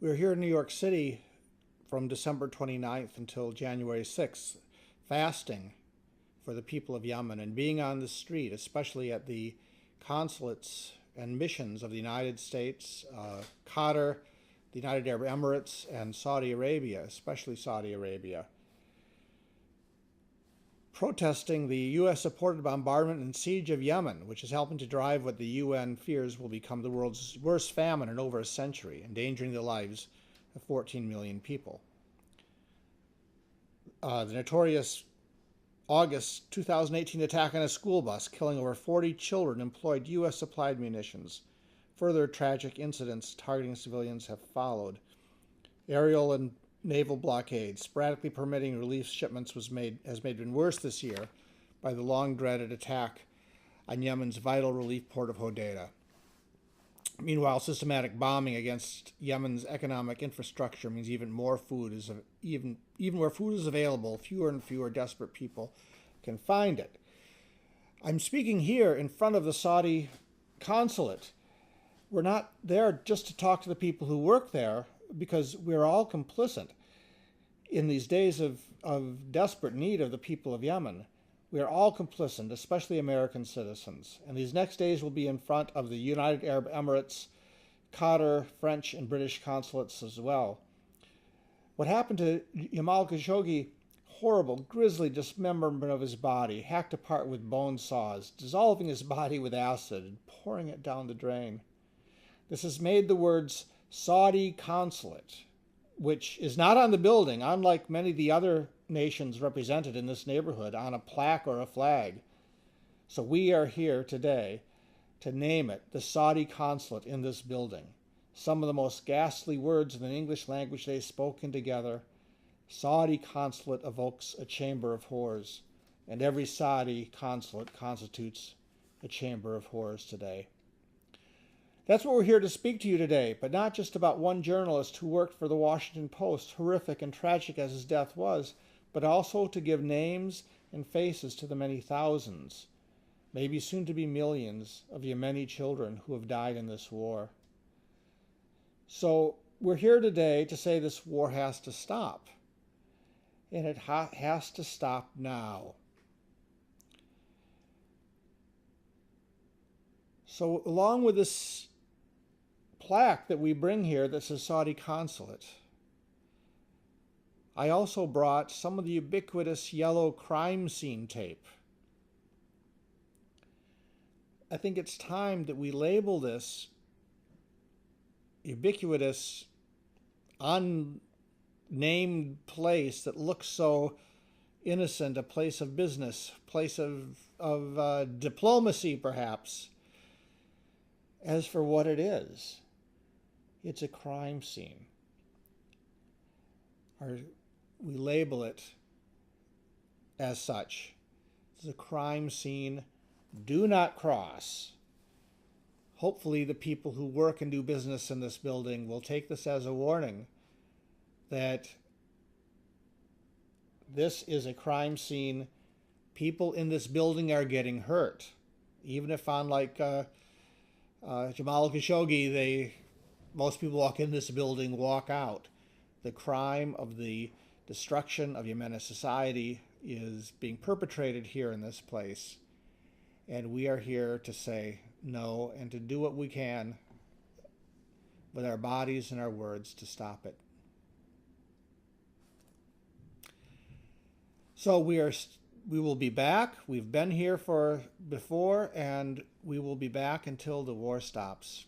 We were here in New York City from December 29th until January 6th, fasting for the people of Yemen and being on the street, especially at the consulates and missions of the United States, Qatar, the United Arab Emirates, and Saudi Arabia, especially Saudi Arabia, protesting the U.S.-supported bombardment and siege of Yemen, which is helping to drive what the UN fears will become the world's worst famine in over a century, endangering the lives of 14 million people. The notorious August 2018 attack on a school bus, killing over 40 children, employed U.S.-supplied munitions. Further tragic incidents targeting civilians have followed. Aerial and naval blockades, sporadically permitting relief shipments, has made even worse this year by the long-dreaded attack on Yemen's vital relief port of Hodeidah. Meanwhile, systematic bombing against Yemen's economic infrastructure means even where food is available, fewer and fewer desperate people can find it. I'm speaking here in front of the Saudi consulate. We're not there just to talk to the people who work there, because we're all complicit in these days of desperate need of the people of Yemen. We are all complicit, especially American citizens. And these next days will be in front of the United Arab Emirates, Qatar, French, and British consulates as well. What happened to Jamal Khashoggi, horrible, grisly dismemberment of his body, hacked apart with bone saws, dissolving his body with acid and pouring it down the drain. This has made the words Saudi Consulate, which is not on the building, unlike many of the other nations represented in this neighborhood, on a plaque or a flag. So we are here today to name it the Saudi Consulate in this building. Some of the most ghastly words in the English language they spoken together. Saudi Consulate evokes a chamber of horrors, and every Saudi consulate constitutes a chamber of horrors today. That's what we're here to speak to you today, but not just about one journalist who worked for the Washington Post, horrific and tragic as his death was, but also to give names and faces to the many thousands, maybe soon to be millions, of Yemeni children who have died in this war. So we're here today to say this war has to stop, and it has to stop now. So along with this plaque that we bring here that says Saudi Consulate, I also brought some of the ubiquitous yellow crime scene tape. I think it's time that we label this ubiquitous, unnamed place that looks so innocent, a place of business, place of diplomacy perhaps, as for what it is. It's a crime scene. Or we label it as such. It's a crime scene. Do not cross. Hopefully the people who work and do business in this building will take this as a warning that this is a crime scene. People in this building are getting hurt. Even if, unlike Jamal Khashoggi, most people walk in this building, walk out. The crime of the destruction of Yemeni society is being perpetrated here in this place. And we are here to say no and to do what we can with our bodies and our words to stop it. So we will be back. We've been here before, and we will be back until the war stops.